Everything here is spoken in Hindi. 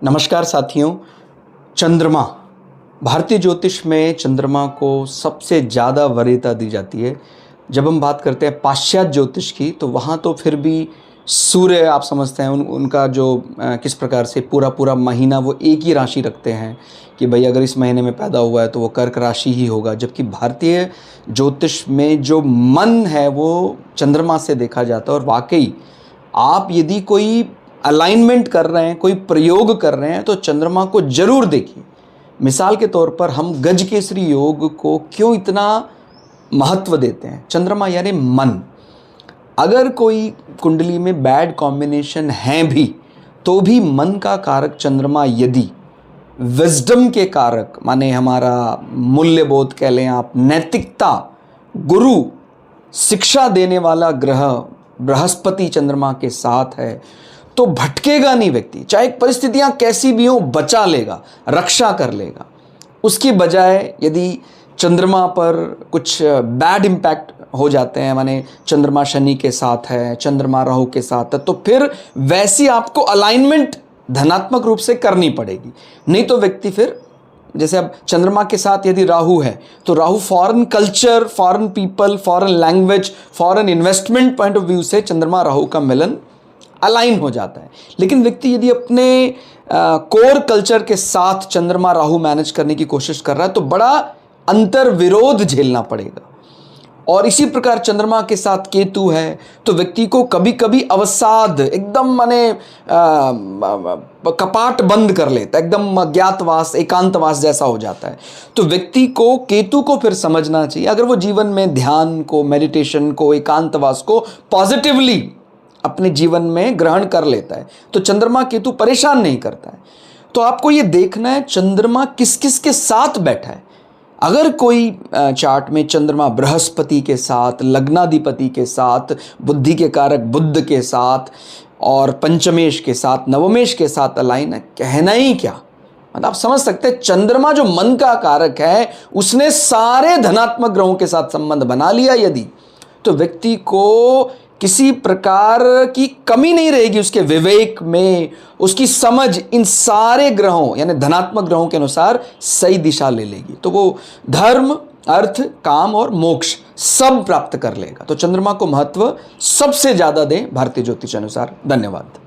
नमस्कार साथियों। चंद्रमा, भारतीय ज्योतिष में चंद्रमा को सबसे ज़्यादा वरीयता दी जाती है। जब हम बात करते हैं पाश्चात्य ज्योतिष की, तो वहाँ तो फिर भी सूर्य आप समझते हैं उनका जो किस प्रकार से पूरा महीना वो एक ही राशि रखते हैं कि भाई अगर इस महीने में पैदा हुआ है तो वो कर्क राशि ही होगा। जबकि भारतीय ज्योतिष में जो मन है वो चंद्रमा से देखा जाता है। और वाकई आप यदि कोई अलाइनमेंट कर रहे हैं, कोई प्रयोग कर रहे हैं, तो चंद्रमा को जरूर देखिए। मिसाल के तौर पर हम गज केसरी योग को क्यों इतना महत्व देते हैं? चंद्रमा यानी मन। अगर कोई कुंडली में बैड कॉम्बिनेशन है भी, तो भी मन का कारक चंद्रमा यदि विजडम के कारक, माने हमारा मूल्यबोध कह लें आप, नैतिकता, गुरु, शिक्षा देने वाला ग्रह बृहस्पति चंद्रमा के साथ है, तो भटकेगा नहीं व्यक्ति। चाहे परिस्थितियां कैसी भी हो, बचा लेगा, रक्षा कर लेगा। उसकी बजाय यदि चंद्रमा पर कुछ बैड इम्पैक्ट हो जाते हैं, माने चंद्रमा शनि के साथ है, चंद्रमा राहु के साथ है, तो फिर वैसी आपको अलाइनमेंट धनात्मक रूप से करनी पड़ेगी। नहीं तो व्यक्ति फिर, जैसे अब चंद्रमा के साथ यदि राहु है, तो Rahu foreign culture, foreign people, foreign language, foreign investment point of view से चंद्रमा राहु का मिलन अलाइन हो जाता है। लेकिन व्यक्ति यदि अपने कोर कल्चर के साथ चंद्रमा राहु मैनेज करने की कोशिश कर रहा है, तो बड़ा अंतर विरोध झेलना पड़ेगा। और इसी प्रकार चंद्रमा के साथ केतु है, तो व्यक्ति को कभी कभी अवसाद, एकदम माने कपाट बंद कर लेता है, एकदम अज्ञातवास, एकांतवास जैसा हो जाता है। तो व्यक्ति को केतु को फिर समझना चाहिए। अगर वो जीवन में ध्यान को, मेडिटेशन को, एकांतवास को पॉजिटिवली अपने जीवन में ग्रहण कर लेता है, तो चंद्रमा केतु परेशान नहीं करता है। तो आपको ये देखना है चंद्रमा किस किस के साथ बैठा है। अगर कोई चार्ट में चंद्रमा बृहस्पति के साथ, लग्नाधिपति के साथ, बुद्धि के कारक बुध के साथ और पंचमेश के साथ, नवमेश के साथ अलाइन है, कहना ही क्या। मतलब आप समझ सकते हैं, चंद्रमा जो मन का कारक है, उसने सारे धनात्मक ग्रहों के साथ संबंध बना लिया यदि, तो व्यक्ति को किसी प्रकार की कमी नहीं रहेगी उसके विवेक में। उसकी समझ इन सारे ग्रहों यानी धनात्मक ग्रहों के अनुसार सही दिशा ले लेगी, तो वो धर्म, अर्थ, काम और मोक्ष सब प्राप्त कर लेगा। तो चंद्रमा को महत्व सबसे ज्यादा दें भारतीय ज्योतिष अनुसार। धन्यवाद।